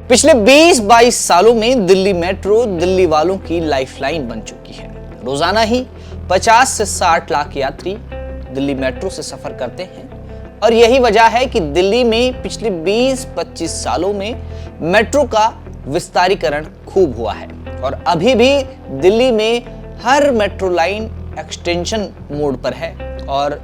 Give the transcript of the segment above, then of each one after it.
पिछले 20-22 सालों में दिल्ली मेट्रो दिल्ली वालों की लाइफलाइन बन चुकी है। रोजाना ही 50 से 60 लाख यात्री दिल्ली मेट्रो से सफर करते हैं और यही वजह है कि दिल्ली में पिछले 20-25 सालों में मेट्रो का विस्तारीकरण खूब हुआ है और अभी भी दिल्ली में हर मेट्रो लाइन एक्सटेंशन मोड पर है और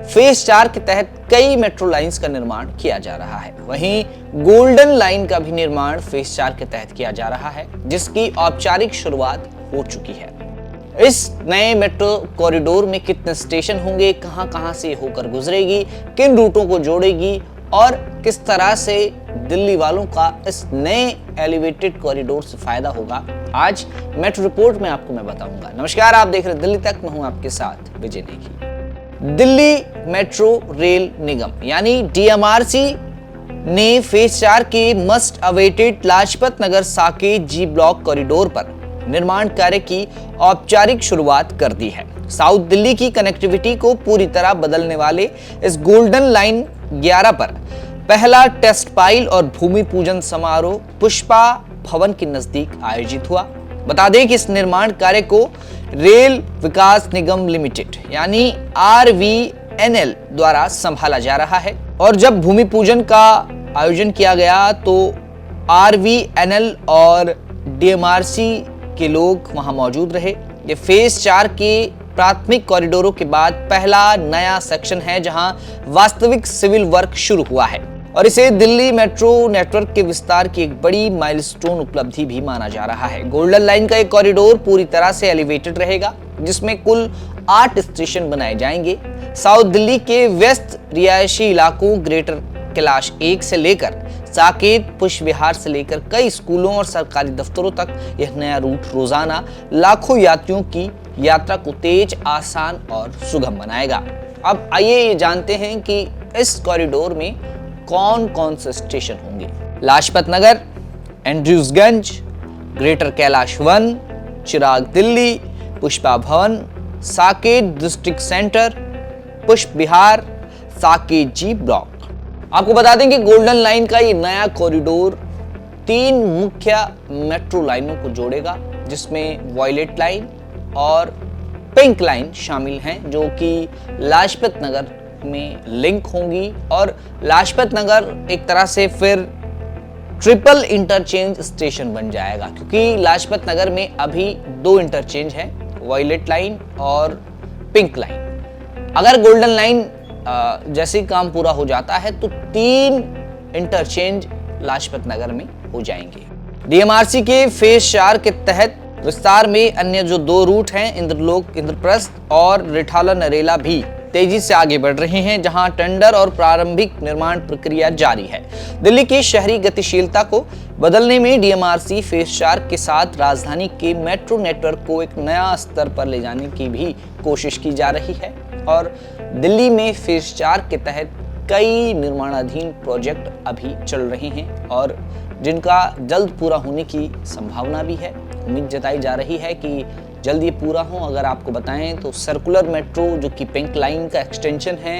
फेज 4 के तहत कई मेट्रो लाइंस का निर्माण किया जा रहा है। वहीं गोल्डन लाइन का भी निर्माण फेज 4 के तहत किया जा रहा है, जिसकी औपचारिक शुरुआत हो चुकी है। इस नए मेट्रो कॉरिडोर में कितने स्टेशन होंगे, कहां-कहां से होकर गुजरेगी, किन रूटों को जोड़ेगी और किस तरह से दिल्ली वालों का इस नए एलिवेटेड कॉरिडोर से फायदा होगा, आज मेट्रो रिपोर्ट में आपको मैं बताऊंगा। नमस्कार, आप देख रहे दिल्ली तक, मैं हूं आपके साथ विजय नेगी। दिल्ली मेट्रो रेल निगम यानी डीएमआरसी ने फेज 4 के मस्ट अवेटेड लाजपत नगर साकेत जी ब्लॉक कॉरिडोर पर निर्माण कार्य की औपचारिक शुरुआत कर दी है। साउथ दिल्ली की कनेक्टिविटी को पूरी तरह बदलने वाले इस गोल्डन लाइन 11 पर पहला टेस्ट पाइल और भूमि पूजन समारोह पुष्पा भवन के नजदीक आयोजित हुआ। बता दें कि इस निर्माण कार्य को रेल विकास निगम लिमिटेड यानी RVNL द्वारा संभाला जा रहा है और जब भूमि पूजन का आयोजन किया गया तो RVNL और DMRC के लोग वहां मौजूद रहे। ये फेज 4 के प्राथमिक कॉरिडोरों के बाद पहला नया सेक्शन है जहां वास्तविक सिविल वर्क शुरू हुआ है और इसे दिल्ली मेट्रो नेटवर्क के विस्तार की एक बड़ी माइलस्टोन उपलब्धि भी माना जा रहा है। गोल्डन लाइन का एक कॉरिडोर पूरी तरह से एलिवेटेड रहेगा, जिसमें कुल 8 स्टेशन बनाए जाएंगे। साउथ दिल्ली के व्यस्त रिहायशी इलाकों ग्रेटर कैलाश 1 से लेकर साकेत पुष्प विहार से लेकर कई स्कूलों और सरकारी दफ्तरों तक यह नया रूट रोजाना लाखों यात्रियों की यात्रा को तेज, आसान और सुगम बनाएगा। अब आइए ये जानते हैं कि इस कॉरिडोर में कौन कौन से स्टेशन होंगे। लाजपत नगर, एंड्रयूसगंज, ग्रेटर कैलाश 1, चिराग दिल्ली, पुष्पा भवन, साकेत डिस्ट्रिक्ट सेंटर, पुष्प विहार, साकेत जी ब्लॉक। आपको बता दें कि गोल्डन लाइन का ये नया कॉरिडोर 3 मुख्य मेट्रो लाइनों को जोड़ेगा, जिसमें वॉयलेट लाइन और पिंक लाइन शामिल हैं, जो कि लाजपत नगर में लिंक होंगी और लाजपत नगर एक तरह से फिर ट्रिपल इंटरचेंज स्टेशन बन जाएगा, क्योंकि लाजपत नगर में अभी 2 इंटरचेंज है, वॉयलेट लाइन और पिंक लाइन। अगर गोल्डन लाइन जैसे काम पूरा हो जाता है तो 3 इंटरचेंज लाजपत नगर में हो जाएंगे। डीएमआरसी के फेज 4 के तहत विस्तार में अन्य जो 2 रूट हैं, इंद्रलोक इंद्रप्रस्थ और रिठाला नरेला भी तेजी से आगे बढ़ रहे हैं, जहां टेंडर और प्रारंभिक निर्माण प्रक्रिया जारी है। दिल्ली की शहरी गतिशीलता को बदलने में डीएमआरसी फेज 4 के साथ राजधानी के मेट्रो नेटवर्क को एक नया स्तर पर ले जाने की भी कोशिश की जा रही है और दिल्ली में फेज 4 के तहत कई निर्माणाधीन प्रोजेक्ट अभी चल रहे हैं और जिनका जल्द पूरा होने की संभावना भी है। उम्मीद जताई जा रही है कि जल्द ये पूरा हो। अगर आपको बताएं तो सर्कुलर मेट्रो जो कि पिंक लाइन का एक्सटेंशन है,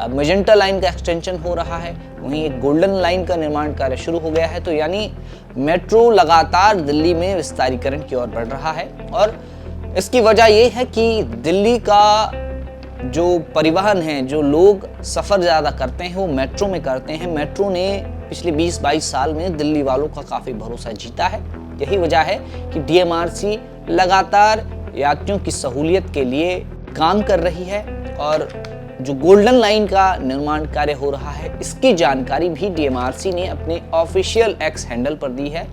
मैजेंटा लाइन का एक्सटेंशन हो रहा है, वहीं एक गोल्डन लाइन का निर्माण कार्य शुरू हो गया है। तो यानी मेट्रो लगातार दिल्ली में विस्तारीकरण की ओर बढ़ रहा है और इसकी वजह ये है कि दिल्ली का जो परिवहन है, जो लोग सफ़र ज़्यादा करते हैं वो मेट्रो में करते हैं। मेट्रो ने पिछले 20-22 साल में दिल्ली वालों का काफ़ी भरोसा जीता है। यही वजह है कि डीएमआरसी लगातार यात्रियों की सहूलियत के लिए काम कर रही है और जो गोल्डन लाइन का निर्माण कार्य हो रहा है, इसकी जानकारी भी डीएमआरसी ने अपने ऑफिशियल एक्स हैंडल पर दी है,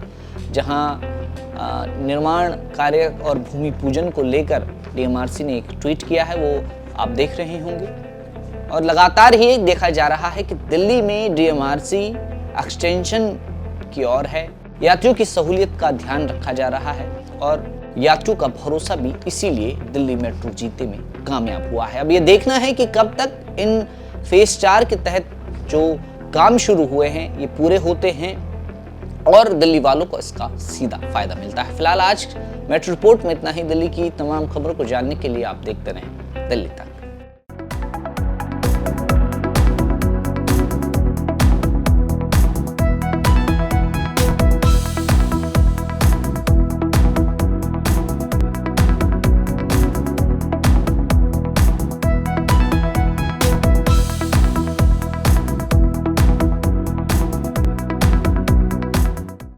जहां निर्माण कार्य और भूमि पूजन को लेकर डीएमआरसी ने एक ट्वीट किया है, वो आप देख रहे होंगे। और लगातार ही देखा जा रहा है कि दिल्ली में डीएमआरसी एक्सटेंशन की ओर है, यात्रियों की सहूलियत का ध्यान रखा जा रहा है और यात्रियों का भरोसा भी इसीलिए दिल्ली मेट्रो जीते में कामयाब हुआ है। अब ये देखना है कि कब तक इन फेज 4 के तहत जो काम शुरू हुए हैं ये पूरे होते हैं और दिल्ली वालों को इसका सीधा फायदा मिलता है। फिलहाल आज मेट्रो रिपोर्ट में इतना ही। दिल्ली की तमाम खबरों को जानने के लिए आप देखते रहें दिल्ली तक।